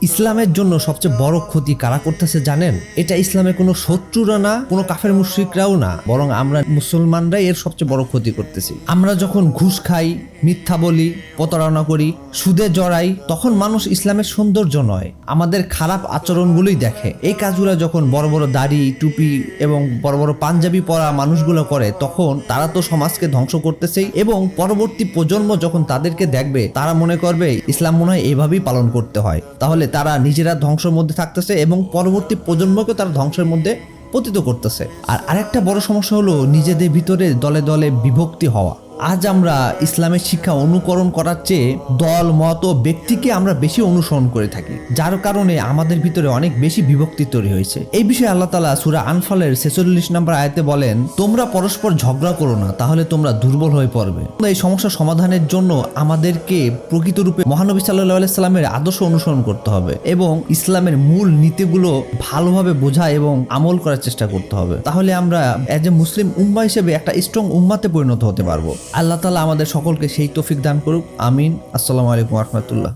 ইসলামের জন্য সবচেয়ে বড় ক্ষতি কারা করতেছে জানেন? এটা ইসলামের কোনো শত্রুরা না, কোনো কাফের মুশরিকরাও না, বরং আমরা মুসলমানরাই এর সবচেয়ে বড় ক্ষতি করতেছি। আমরা যখন ঘুষ খাই, মিথ্যা বলি, প্রতারণা করি, সুদে জড়াই, তখন মানুষ ইসলামের সৌন্দর্য নয়, আমাদের খারাপ আচরণগুলোই দেখে। এই কাজগুলো যখন বড় বড় দাড়ি, টুপি এবং বড় বড় পাঞ্জাবি পরা মানুষগুলো করে, তখন তারা তো সমাজকে ধ্বংস করতেছেই, এবং পরবর্তী প্রজন্ম যখন তাদেরকে দেখবে তারা মনে করবে ইসলাম মনে হয় এভাবেই পালন করতে হয়। তাহলে তারা নিজেরা ধ্বংসের মধ্যে থাকতেছে এবং পরবর্তী প্রজন্মকে তারা ধ্বংসের মধ্যে পতিত করতেছে। আর আরেকটা বড় সমস্যা হলো নিজেদের ভিতরে দলে দলে বিভক্তি হওয়া। আজ আমরা ইসলামের শিক্ষা অনুকরণ করার চেয়ে দল, মত ও ব্যক্তিকে আমরা বেশি অনুসরণ করে থাকি, যার কারণে আমাদের ভিতরে অনেক বেশি বিভক্তি তৈরি হয়েছে। এই বিষয়ে আল্লাহ তাআলা সূরা আনফালের 46 নম্বর আয়াতে বলেন, তোমরা পরস্পর ঝগড়া করো না, তাহলে তোমরা দুর্বল হয়ে পড়বে। এই সমস্যা সমাধানের জন্য আমাদেরকে প্রকৃতরূপে মহানবী সাল্লাল্লাহু আলাইহি সাল্লামের আদর্শ অনুসরণ করতে হবে এবং ইসলামের মূল নীতিগুলো ভালোভাবে বোঝা এবং আমল করার চেষ্টা করতে হবে। তাহলে আমরা এজ এ মুসলিম উম্মাহ হিসেবে একটা স্ট্রং উম্মাতে পরিণত হতে পারবো। আল্লাহ তাআলা আমাদের সকলকে সেই তৌফিক দান করুক। আমিন। আসসালামু আলাইকুম ওয়া রাহমাতুল্লাহ।